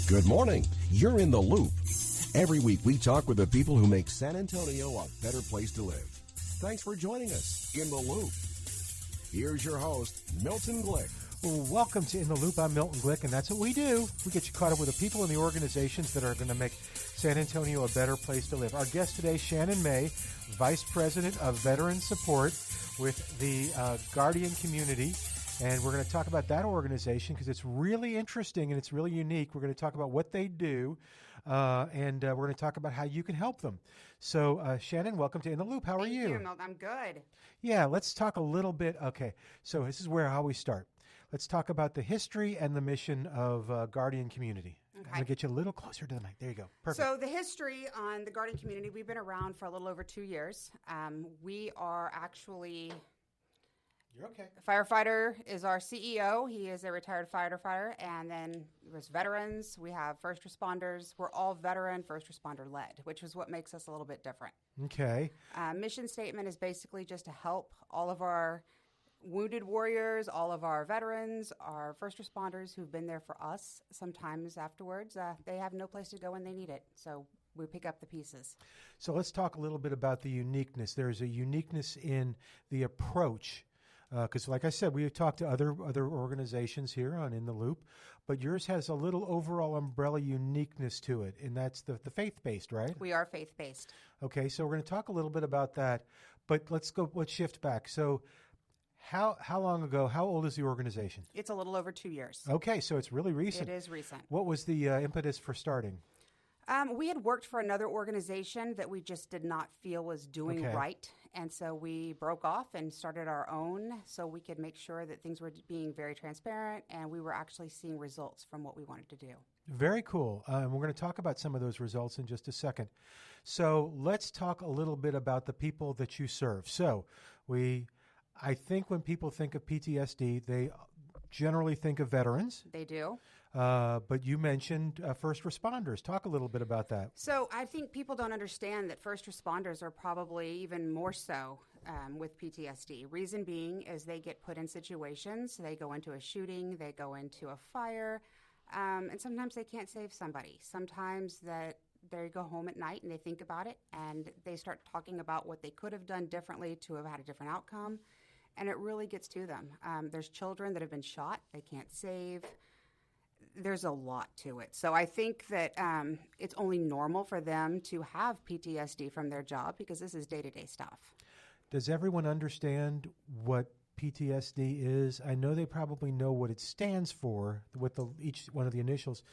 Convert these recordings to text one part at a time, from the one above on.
Good morning. You're in the loop. Every week we talk with the people who make San Antonio a better place to live. Thanks for joining us in the loop. Here's your host, Milton Glick. Well, welcome to In the Loop. I'm Milton Glick, and that's what we do. We get you caught up with the people and the organizations that are going to make San Antonio a better place to live. Our guest today, Shannon May, Vice President of Veteran Support with the Guardian Community. And we're going to talk about that organization because it's really interesting and it's really unique. We're going to talk about what they do, and we're going to talk about how you can help them. So, Shannon, welcome to In the Loop. How are you? Thank you, Milton. I'm good. Yeah, let's talk a little bit. Okay, so this is how we start. Let's talk about the history and the mission of Guardian Community. Okay. I'm going to get you a little closer to the mic. There you go. Perfect. So the history on the Guardian Community, we've been around for a little over 2 years. We are actually... You're okay. Firefighter is our CEO. He is a retired firefighter. And then there's veterans. We have first responders. We're all veteran, first responder led, which is what makes us a little bit different. Okay. Mission statement is basically just to help all of our wounded warriors, all of our veterans, our first responders who've been there for us. Sometimes afterwards, they have no place to go when they need it. So we pick up the pieces. So let's talk a little bit about the uniqueness. There's a uniqueness in the approach. Because, like I said, we've talked to other organizations here on In the Loop, but yours has a little overall umbrella uniqueness to it, and that's the faith-based, right? We are faith-based. Okay, so we're going to talk a little bit about that, but let's shift back. So how long ago, how old is the organization? It's a little over 2 years. Okay, so it's really recent. It is recent. What was the impetus for starting? We had worked for another organization that we just did not feel was doing right. And so we broke off and started our own so we could make sure that things were being very transparent and we were actually seeing results from what we wanted to do. Very cool. We're going to talk about some of those results in just a second. So let's talk a little bit about the people that you serve. So I think when people think of PTSD, they generally think of veterans. They do. But you mentioned first responders. Talk a little bit about that. So I think people don't understand that first responders are probably even more so with PTSD. Reason being is they get put in situations. They go into a shooting. They go into a fire. And sometimes they can't save somebody. Sometimes that they go home at night and they think about it and they start talking about what they could have done differently to have had a different outcome. And it really gets to them. There's children that have been shot. They can't save. There's a lot to it. So I think that it's only normal for them to have PTSD from their job because this is day-to-day stuff. Does everyone understand what PTSD is? I know they probably know what it stands for with each one of the initials.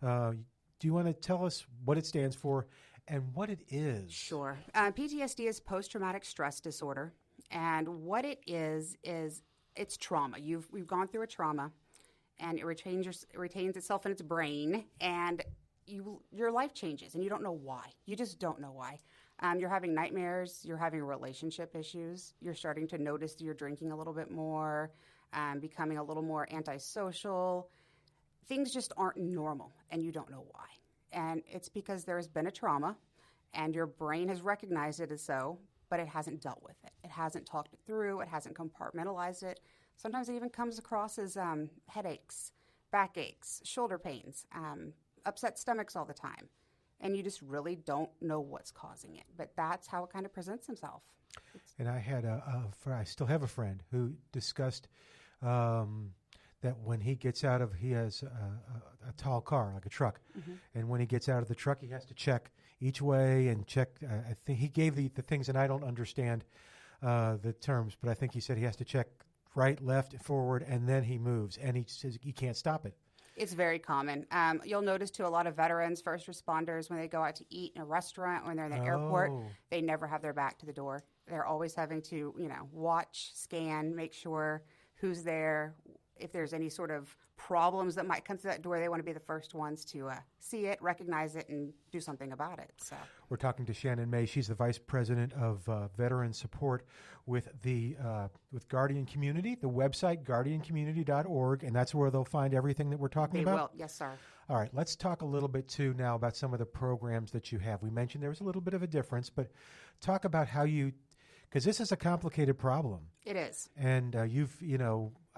Do you want to tell us what it stands for and what it is? Sure. PTSD is post-traumatic stress disorder. And what it is it's trauma. We've gone through a trauma. And it retains itself in its brain, and your life changes, and you don't know why. You just don't know why. You're having nightmares. You're having relationship issues. You're starting to notice you're drinking a little bit more, becoming a little more antisocial. Things just aren't normal, and you don't know why. And it's because there has been a trauma, and your brain has recognized it as so, but it hasn't dealt with it. It hasn't talked it through. It hasn't compartmentalized it. Sometimes it even comes across as headaches, backaches, shoulder pains, upset stomachs all the time. And you just really don't know what's causing it. But that's how it kind of presents himself. And I had I still have a friend who discussed that when he gets out of, he has a tall car, like a truck. Mm-hmm. And when he gets out of the truck, he has to check each way and check. I think he gave the things, and I don't understand the terms, but I think he said he has to check right, left, forward, and then he moves, and he says he can't stop it. It's very common. You'll notice, too, a lot of veterans, first responders, when they go out to eat in a restaurant, when they're in the airport, they never have their back to the door. They're always having to, watch, scan, make sure who's there. If there's any sort of problems that might come through that door, they want to be the first ones to see it, recognize it, and do something about it. So we're talking to Shannon May. She's the Vice President of Veteran Support with with Guardian Community, the website, guardiancommunity.org, and that's where they'll find everything that we're talking about? They will, yes, sir. All right, let's talk a little bit, too, now about some of the programs that you have. We mentioned there was a little bit of a difference, but talk about how you, because this is a complicated problem. It is. And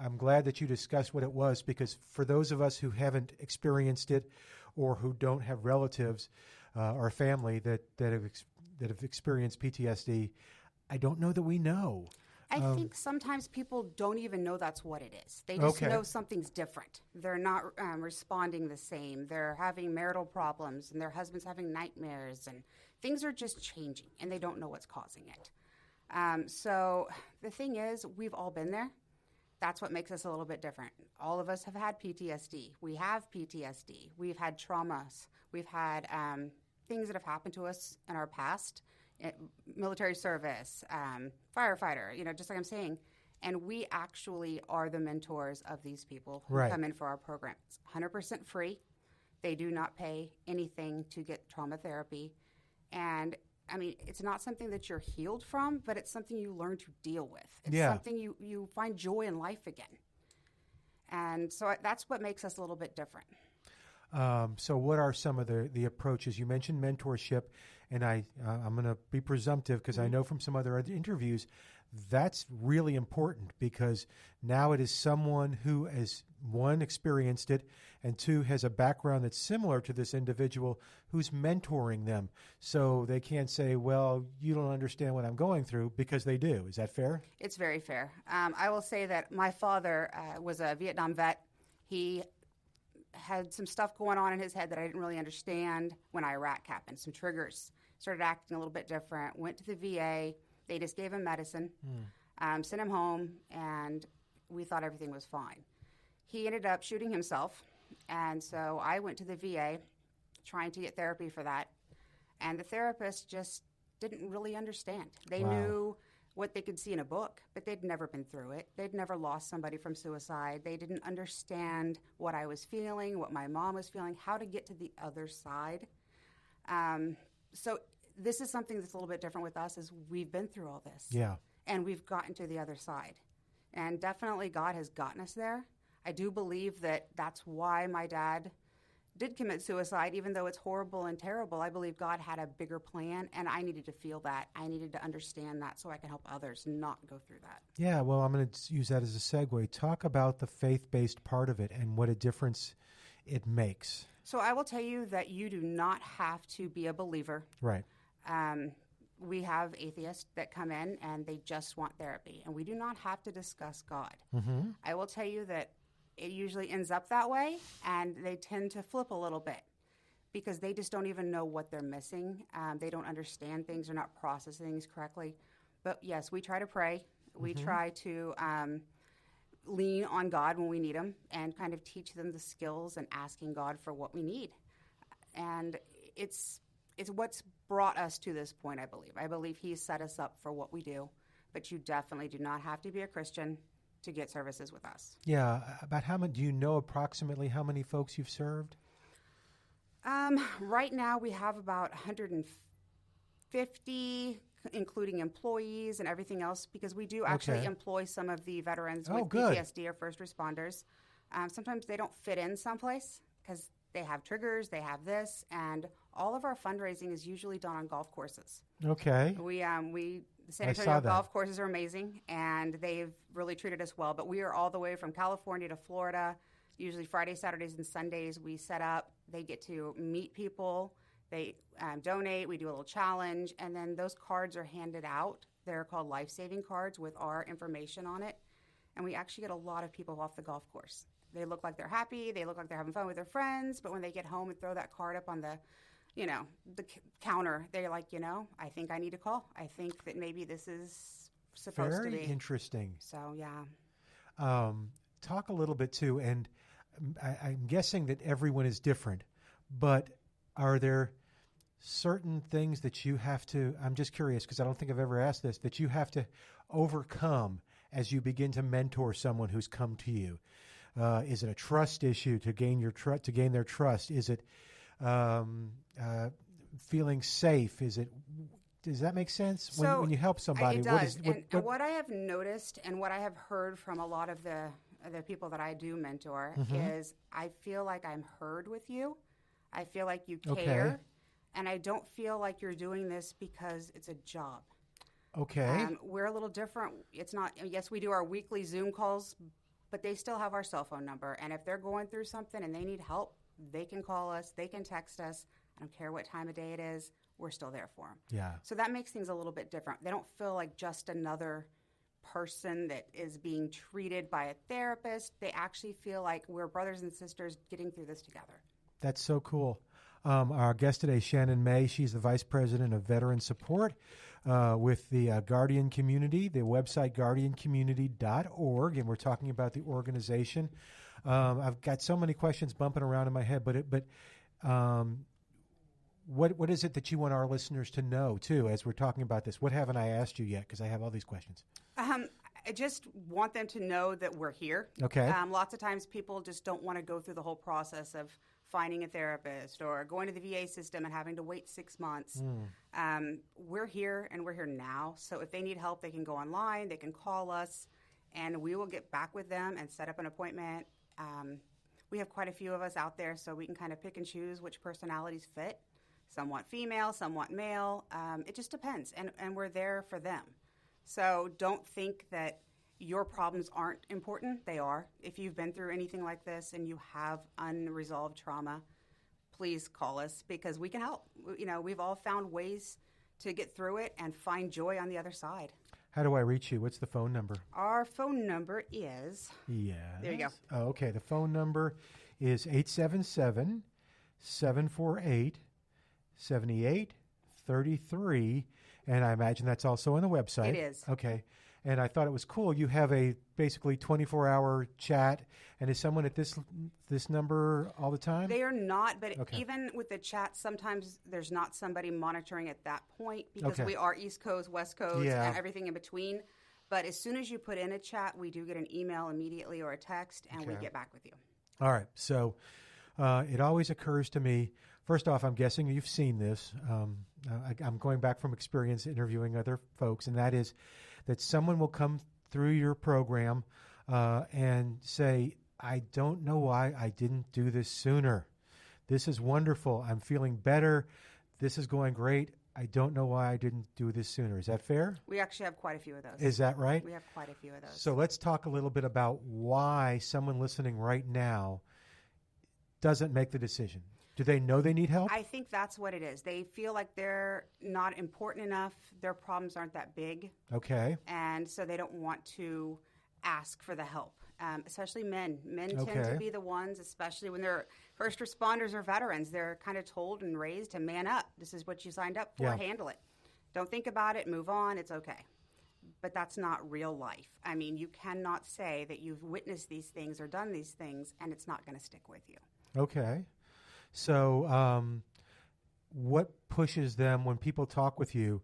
I'm glad that you discussed what it was, because for those of us who haven't experienced it or who don't have relatives or family that have experienced PTSD, I don't know that we know. I think sometimes people don't even know that's what it is. They just know something's different. They're not responding the same. They're having marital problems, and their husband's having nightmares, and things are just changing, and they don't know what's causing it. So the thing is, we've all been there. That's what makes us a little bit different. All of us have had PTSD. We have PTSD. We've had traumas. We've had things that have happened to us in our past. Military service, firefighter, just like I'm saying. And we actually are the mentors of these people who come in for our program. It's 100% free. They do not pay anything to get trauma therapy. And, I mean, it's not something that you're healed from, but it's something you learn to deal with. It's something you find joy in life again. And so that's what makes us a little bit different. So what are some of the approaches? You mentioned mentorship, and I'm going to be presumptive because I know from some other interviews that's really important, because now it is someone who has, one, experienced it, and two, has a background that's similar to this individual who's mentoring them. So they can't say, well, you don't understand what I'm going through, because they do. Is that fair? It's very fair. I will say that my father was a Vietnam vet. He had some stuff going on in his head that I didn't really understand when Iraq happened. Some triggers. Started acting a little bit different. Went to the VA. They just gave him medicine, sent him home, and we thought everything was fine. He ended up shooting himself, and so I went to the VA trying to get therapy for that, and the therapist just didn't really understand. They knew what they could see in a book, but they'd never been through it. They'd never lost somebody from suicide. They didn't understand what I was feeling, what my mom was feeling, how to get to the other side. So this is something that's a little bit different with us, is we've been through all this. Yeah. And we've gotten to the other side. And definitely God has gotten us there. I do believe that that's why my dad did commit suicide, even though it's horrible and terrible. I believe God had a bigger plan, and I needed to feel that. I needed to understand that so I can help others not go through that. Yeah, well, I'm going to use that as a segue. Talk about the faith-based part of it and what a difference it makes. So I will tell you that you do not have to be a believer. Right. We have atheists that come in and they just want therapy, and we do not have to discuss God. I will tell you that it usually ends up that way, and they tend to flip a little bit because they just don't even know what they're missing. They don't understand things or not process things correctly. But yes, we try to pray. We try to lean on God when we need him and kind of teach them the skills and asking God for what we need. And it's what's brought us to this point, I believe. I believe he's set us up for what we do, but you definitely do not have to be a Christian to get services with us. Yeah. About how many, do you know approximately how many folks you've served? Right now we have about 150, including employees and everything else, because we do actually employ some of the veterans with PTSD or first responders. Sometimes they don't fit in someplace because they have triggers, they have this, and all of our fundraising is usually done on golf courses. Okay. The San Antonio golf courses are amazing, and they've really treated us well. But we are all the way from California to Florida. Usually Fridays, Saturdays, and Sundays we set up. They get to meet people. They donate. We do a little challenge, and then those cards are handed out. They're called life-saving cards with our information on it, and we actually get a lot of people off the golf course. They look like they're happy. They look like they're having fun with their friends, but when they get home and throw that card up on the counter, they're like, I think I need to call. I think that maybe this is supposed to be. Very interesting. So, yeah. Talk a little bit, too, and I'm guessing that everyone is different, but are there certain things that you have to, I'm just curious because I don't think I've ever asked this, that you have to overcome as you begin to mentor someone who's come to you? Is it a trust issue to gain their trust? Is it feeling safe? Does that make sense? When you help somebody, it does. What I have noticed and what I have heard from a lot of the people that I do mentor is I feel like I'm heard with you. I feel like you care, and I don't feel like you're doing this because it's a job. Okay. We're a little different. It's not. Yes, we do our weekly Zoom calls, but they still have our cell phone number, and if they're going through something and they need help, they can call us, they can text us. I don't care what time of day it is. We're still there for them. Yeah. So that makes things a little bit different. They don't feel like just another person that is being treated by a therapist. They actually feel like we're brothers and sisters getting through this together. That's so cool. Our guest today, Shannon May, she's the Vice President of Veteran Support with the Guardian Community, the website guardiancommunity.org, and we're talking about the organization. I've got so many questions bumping around in my head, but what is it that you want our listeners to know, too, as we're talking about this? What haven't I asked you yet? Because I have all these questions. I just want them to know that we're here. Okay. Lots of times people just don't want to go through the whole process of finding a therapist or going to the VA system and having to wait 6 months. We're here, and we're here now. So if they need help, they can go online, they can call us, and we will get back with them and set up an appointment. We have quite a few of us out there, so we can kind of pick and choose which personalities fit. Some want female, some want male. It just depends, and we're there for them. So don't think that your problems aren't important. They are. If you've been through anything like this and you have unresolved trauma, please call us because we can help. You know, we've all found ways to get through it and find joy on the other side. How do I reach you? What's the phone number? Our phone number is... Yes. There you go. Oh, okay. The phone number is 877-748-7833, and I imagine that's also on the website. It is. Okay. And I thought it was cool. You have a basically 24-hour chat, and is someone at this number all the time? They are not, but Okay. even with the chat, sometimes there's not somebody monitoring at that point because Okay. we are East Coast, West Coast, Yeah. and everything in between. But as soon as you put in a chat, we do get an email immediately or a text, and we Okay. get back with you. All right. So it always occurs to me, first off, I'm guessing you've seen this. I'm going back from experience interviewing other folks, and that is that someone will come through your program and say, I don't know why I didn't do this sooner. This is wonderful. I'm feeling better. This is going great. I don't know why I didn't do this sooner. Is that fair? We actually have quite a few of those. Is that right? We have quite a few of those. So let's talk a little bit about why someone listening right now doesn't make the decision. Do they know they need help? I think that's what it is. They feel like they're not important enough. Their problems aren't that big. Okay. And so they don't want to ask for the help, especially men. Men tend Okay. to be the ones, especially when they're first responders or veterans, they're kind of told and raised to man up. This is what you signed up for. Yeah. Handle it. Don't think about it. Move on. It's okay. But that's not real life. I mean, you cannot say that you've witnessed these things or done these things and it's not going to stick with you. Okay. So what pushes them when people talk with you?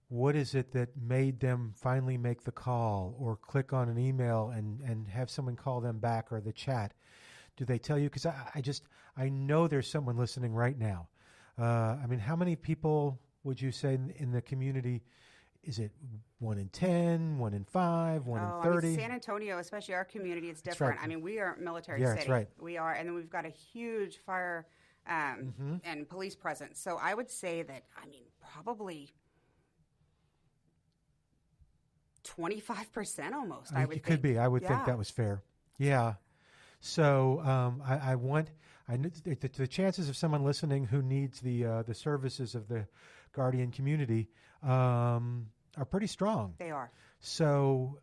What is it that made them finally make the call or click on an email and have someone call them back or the chat? Do they tell you? Because I know there's someone listening right now. I mean, how many people would you say in the community? Is it 1 in 10, 1 in 5, 1 in 30? I mean, San Antonio, especially our community, it's That's different. right. I mean, we are a military Yeah, city. that's right. We are, and then we've got a huge fire and police presence. So I would say that, I mean, probably 25% almost, I would think. It could be. I would think Yeah. that was fair. Yeah. So the chances of someone listening who needs the services of the Guardian community are pretty strong. They are. So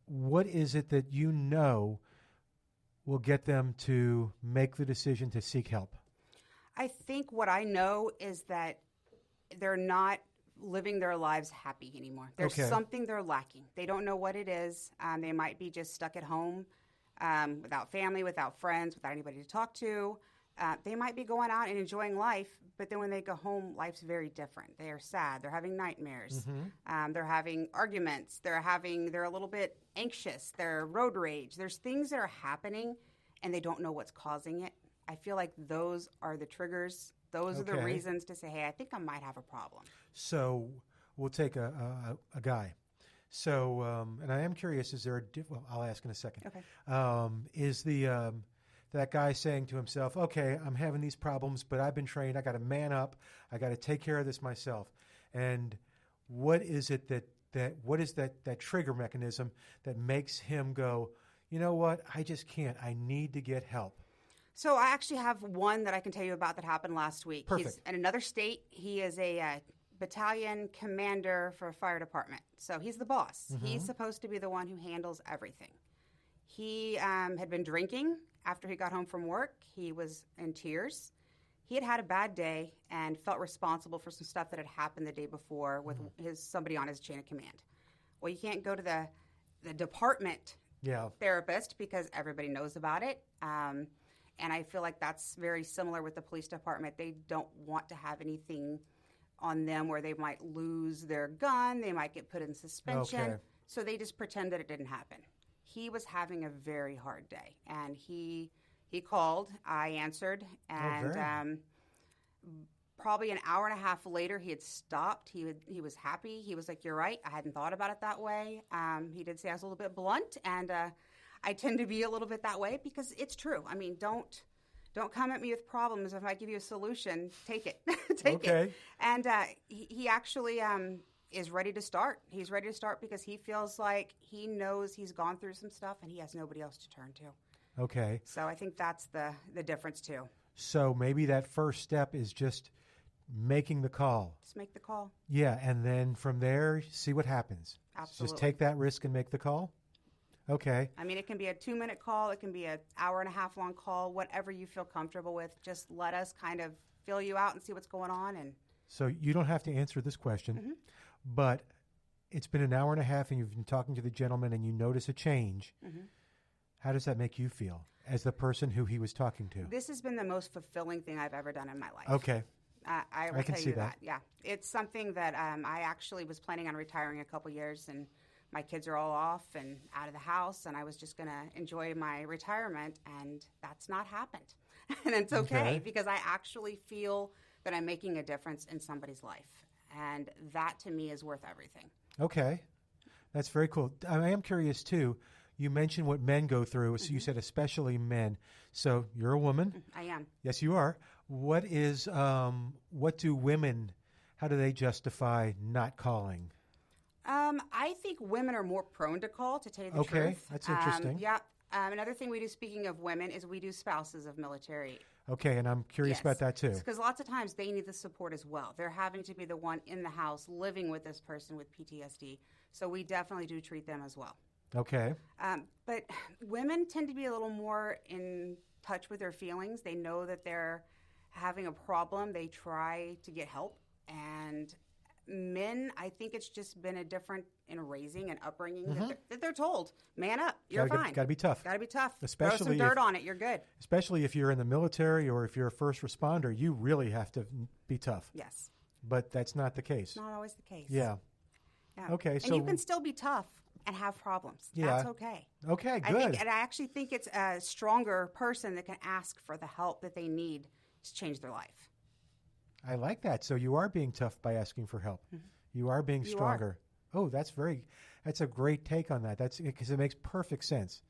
what is it that you know will get them to make the decision to seek help? I think what I know is that they're not living their lives happy anymore. There's Okay. something they're lacking. They don't know what it is. They might be just stuck at home without family, without friends, without anybody to talk to. They might be going out and enjoying life, but then when they go home, life's very different. They are sad. They're having nightmares. They're having arguments. They're a little bit anxious. They're road rage. There's things that are happening, and they don't know what's causing it. I feel like those are the triggers. Those are the Okay. reasons to say, hey, I think I might have a problem. So we'll take a guy. So, and I am curious, is there well, I'll ask in a second. Okay. Is that guy saying to himself, okay, I'm having these problems, but I've been trained. I got to man up. I got to take care of this myself. And what is it what is that trigger mechanism that makes him go, you know what, I just can't. I need to get help. So I actually have one that I can tell you about that happened last week. Perfect. He's in another state. He is a battalion commander for a fire department. So he's the boss. He's supposed to be the one who handles everything. He had been drinking after he got home from work. He was in tears. He had had a bad day and felt responsible for some stuff that had happened the day before with somebody on his chain of command. Well, you can't go to the department therapist because everybody knows about it. And I feel like that's very similar with the police department. They don't want to have anything on them where they might lose their gun, they might get put in suspension. Okay. So they just pretend that it didn't happen. He was having a very hard day, and he called. I answered, and probably an hour and a half later, he had stopped. He was happy. He was like, "You're right. I hadn't thought about it that way." He did say I was a little bit blunt, and I tend to be a little bit that way because it's true. I mean, don't come at me with problems. If I give you a solution, take it. Take it. And he actually is ready to start. He's ready to start because he feels like he knows he's gone through some stuff and he has nobody else to turn to. Okay. So I think that's the difference too. So maybe that first step is just making the call. Just make the call. Yeah, and then from there, see what happens. Absolutely. Just take that risk and make the call? Okay. I mean, it can be a 2-minute call. It can be an hour-and-a-half long call, whatever you feel comfortable with. Just let us kind of fill you out and see what's going on. And So you don't have to answer this question, but it's been an hour and a half and you've been talking to the gentleman and you notice a change. How does that make you feel as the person who he was talking to? This has been the most fulfilling thing I've ever done in my life. Okay. I will can tell see you that. Yeah. It's something that I actually was planning on retiring a couple years, and my kids are all off and out of the house, and I was just going to enjoy my retirement, and that's not happened. And it's okay because I actually feel that I'm making a difference in somebody's life, and that to me is worth everything. Okay. That's very cool. I am curious, too. You mentioned what men go through. So you said especially men. So you're a woman. I am. Yes, you are. What do women, how do they justify not calling? I think women are more prone to call, to tell you the truth. Okay, that's interesting. Yeah. Another thing we do, speaking of women, is we do spouses of military. Okay, and I'm curious about that too. Because lots of times they need the support as well. They're having to be the one in the house living with this person with PTSD. So we definitely do treat them as well. Okay. But women tend to be a little more in touch with their feelings. They know that they're having a problem. They try to get help. And men, I think it's just been a different in raising and upbringing that they're told, man up, you're fine. Got to be tough. Got to be tough. Especially throw some dirt on it, you're good. Especially if you're in the military or if you're a first responder, you really have to be tough. Yes. But that's not the case. Not always the case. Yeah. Okay, so and you can still be tough and have problems. Yeah. That's okay. Okay, good. I actually think it's a stronger person that can ask for the help that they need to change their life. I like that. So you are being tough by asking for help. You are being stronger. Oh, that's a great take on that. That's because it makes perfect sense.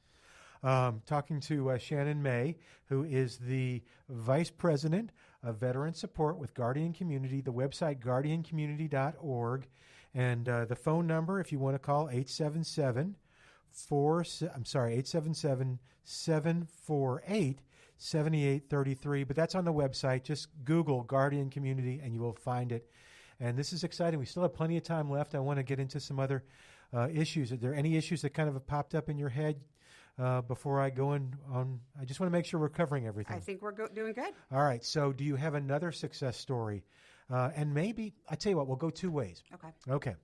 Talking to Shannon May, who is the Vice President of Veteran Support with Guardian Community, the website guardiancommunity.org, and the phone number, if you want to call, 877-748-7833. But that's on the website. Just Google Guardian Community, and you will find it. And this is exciting. We still have plenty of time left. I want to get into some other issues. Are there any issues that kind of have popped up in your head before I go on? I just want to make sure we're covering everything. I think we're doing good. All right. So do you have another success story? And maybe, I tell you what, we'll go two ways. Okay.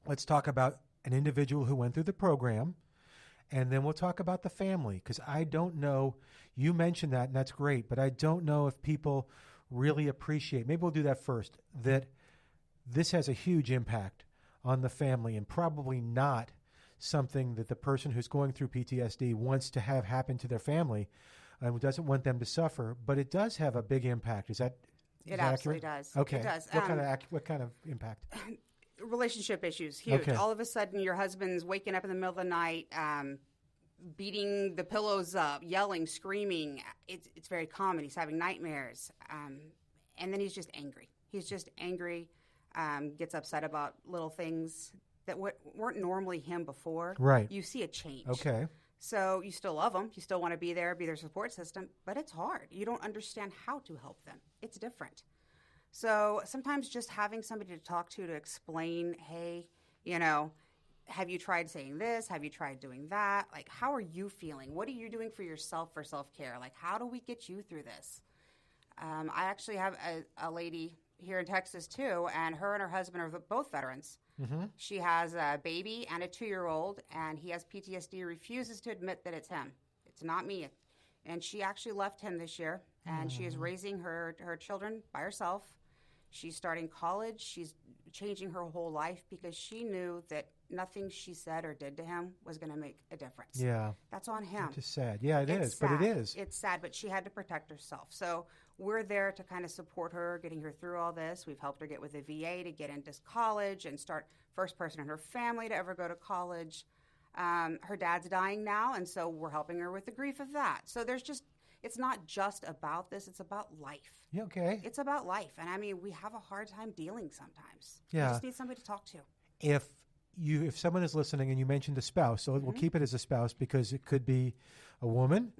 Let's talk about an individual who went through the program, and then we'll talk about the family, because I don't know, you mentioned that, and that's great, but I don't know if people really appreciate, maybe we'll do that first, that this has a huge impact on the family and probably not something that the person who's going through PTSD wants to have happen to their family and doesn't want them to suffer, but it does have a big impact. Is that absolutely accurate? does. Okay. It does. What kind of impact? Relationship issues, huge. Okay. All of a sudden, your husband's waking up in the middle of the night, beating the pillows up, yelling, screaming. It's very common. He's having nightmares. And then he's just angry. He's just angry, gets upset about little things that weren't normally him before. Right. You see a change. Okay. So you still love them. You still want to be there, be their support system, but it's hard. You don't understand how to help them. It's different. So sometimes just having somebody to talk to explain, hey, have you tried saying this? Have you tried doing that? Like, how are you feeling? What are you doing for yourself for self-care? Like, how do we get you through this? I actually have a lady here in Texas, too, and her husband are both veterans. Mm-hmm. She has a baby and a 2-year-old, and he has PTSD, refuses to admit that it's him. It's not me. And she actually left him this year, and she is raising her children by herself. She's starting college. She's changing her whole life because she knew that nothing she said or did to him was going to make a difference. Yeah. That's on him. It's just sad. Yeah, it's sad. But it is. It's sad, but she had to protect herself. So we're there to kind of support her, getting her through all this. We've helped her get with the VA to get into college and start first person in her family to ever go to college. Her dad's dying now, and so we're helping her with the grief of that. So it's not just about this, it's about life. Yeah, okay. It's about life. And I mean, we have a hard time dealing sometimes. Yeah. We just need somebody to talk to. If someone is listening and you mentioned a spouse, so we'll keep it as a spouse because it could be a woman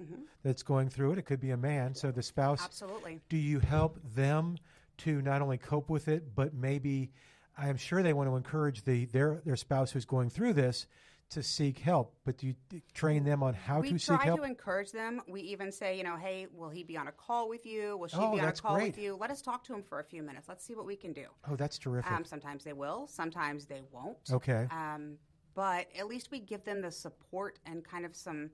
that's going through it. It could be a man. So the spouse. Absolutely. Do you help them to not only cope with it, but maybe I am sure they want to encourage their spouse who's going through this to seek help, but do you train them on how to seek help? We try to encourage them. We even say, hey, will he be on a call with you? Will she be on a call with you? Let us talk to him for a few minutes. Let's see what we can do. Oh, that's terrific. Sometimes they will. Sometimes they won't. Okay. But at least we give them the support and kind of some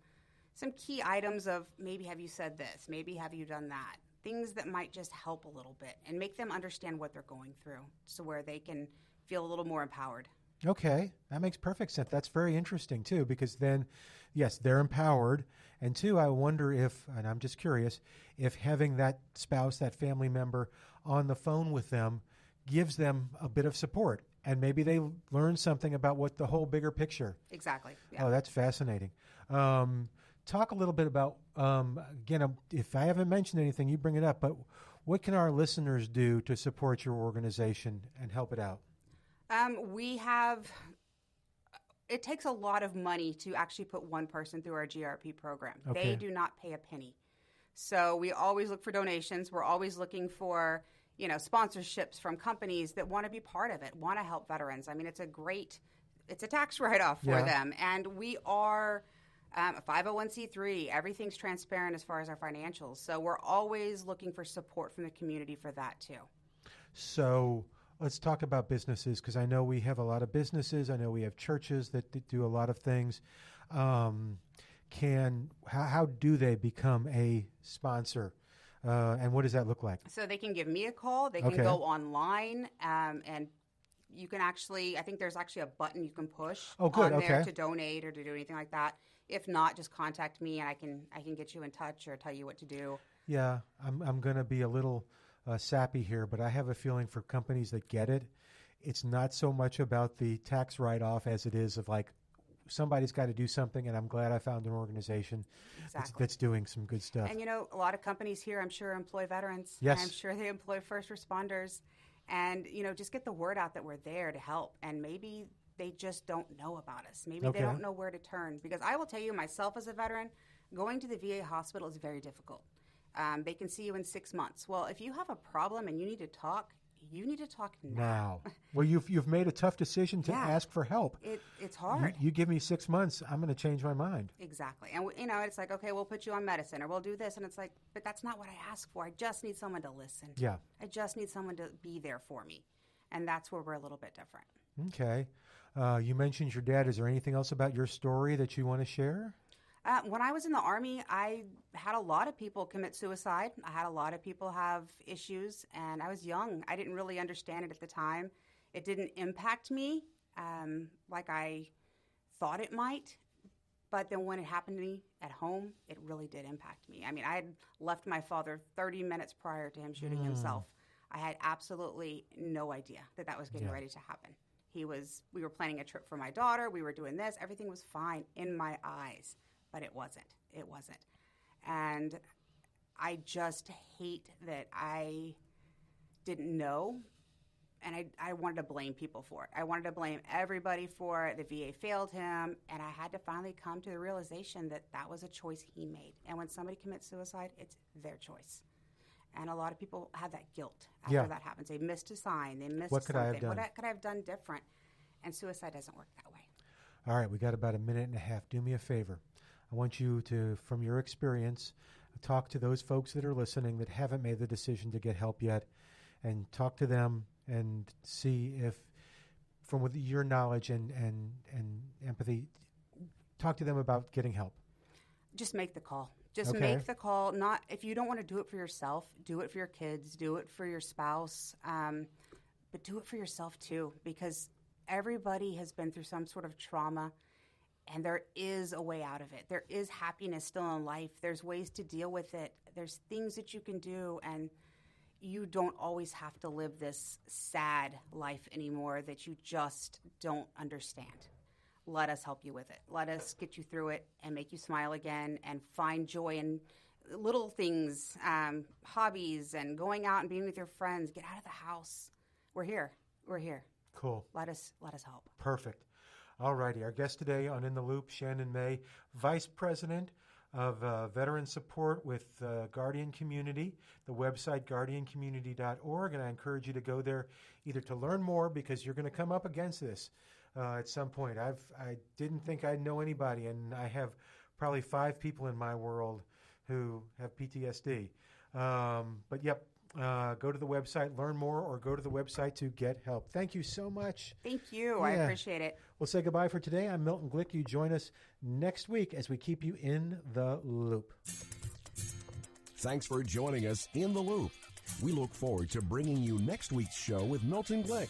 key items of maybe have you said this? Maybe have you done that? Things that might just help a little bit and make them understand what they're going through so where they can feel a little more empowered. Okay, that makes perfect sense. That's very interesting, too, because then, yes, they're empowered. And, two, I wonder if, and I'm just curious, if having that spouse, that family member on the phone with them gives them a bit of support. And maybe they learn something about what the whole bigger picture. Exactly. Yeah. Oh, that's fascinating. Talk a little bit about, again, if I haven't mentioned anything, you bring it up, but what can our listeners do to support your organization and help it out? It takes a lot of money to actually put one person through our GRP program. Okay. They do not pay a penny. So we always look for donations. We're always looking for, sponsorships from companies that want to be part of it, want to help veterans. I mean, it's a tax write-off for them. And we are a 501c3. Everything's transparent as far as our financials. So we're always looking for support from the community for that too. So let's talk about businesses because I know we have a lot of businesses. I know we have churches that do a lot of things. How do they become a sponsor? And what does that look like? So they can give me a call. They can go online and you can actually, I think there's actually a button you can push on there to donate or to do anything like that. If not, just contact me and I can get you in touch or tell you what to do. Yeah, I'm going to be a little sappy here, but I have a feeling for companies that get it, it's not so much about the tax write-off as it is of like somebody's got to do something, and I'm glad I found an organization that's doing some good stuff. And, a lot of companies here, I'm sure, employ veterans. Yes. I'm sure they employ first responders. And, just get the word out that we're there to help. And maybe they just don't know about us. Maybe they don't know where to turn. Because I will tell you, myself as a veteran, going to the VA hospital is very difficult. They can see you in 6 months. Well, if you have a problem and you need to talk now. Well, you've made a tough decision to ask for help. It's hard. You give me 6 months, I'm going to change my mind. Exactly. And, it's like, okay, we'll put you on medicine or we'll do this. And it's like, but that's not what I asked for. I just need someone to listen. Yeah. I just need someone to be there for me. And that's where we're a little bit different. Okay. You mentioned your dad. Is there anything else about your story that you want to share? When I was in the Army, I had a lot of people commit suicide. I had a lot of people have issues, and I was young. I didn't really understand it at the time. It didn't impact me like I thought it might, but then when it happened to me at home, it really did impact me. I mean, I had left my father 30 minutes prior to him shooting himself. I had absolutely no idea that was getting ready to happen. We were planning a trip for my daughter. We were doing this. Everything was fine in my eyes. But it wasn't. And I just hate that I didn't know and I wanted to blame people for it. I wanted to blame everybody for it. The VA failed him, and I had to finally come to the realization that that was a choice he made. And when somebody commits suicide, it's their choice. And a lot of people have that guilt after that happens. They missed a sign. They missed What could something. I have done? What could I have done different? And suicide doesn't work that way. All right, we got about a minute and a half. Do me a favor. I want you to, from your experience, talk to those folks that are listening that haven't made the decision to get help yet, and talk to them and see if, from with your knowledge and empathy, talk to them about getting help. Just make the call. Just make the call. Not if you don't want to do it for yourself, do it for your kids, do it for your spouse, but do it for yourself too, because everybody has been through some sort of trauma, and there is a way out of it. There is happiness still in life. There's ways to deal with it. There's things that you can do, and you don't always have to live this sad life anymore that you just don't understand. Let us help you with it. Let us get you through it and make you smile again and find joy in little things, hobbies, and going out and being with your friends. Get out of the house. We're here. We're here. Cool. Let us help. Perfect. All righty. Our guest today on In the Loop, Shannon May, Vice President of Veteran Support with Guardian Community, the website guardiancommunity.org, and I encourage you to go there either to learn more, because you're going to come up against this at some point. I didn't think I'd know anybody, and I have probably 5 people in my world who have PTSD. But yep. Go to the website, learn more, or go to the website to get help. Thank you so much. Thank you. I appreciate it. We'll say goodbye for today. I'm Milton Glick. You join us next week as we keep you in the loop. Thanks for joining us in the loop. We look forward to bringing you next week's show with Milton Glick.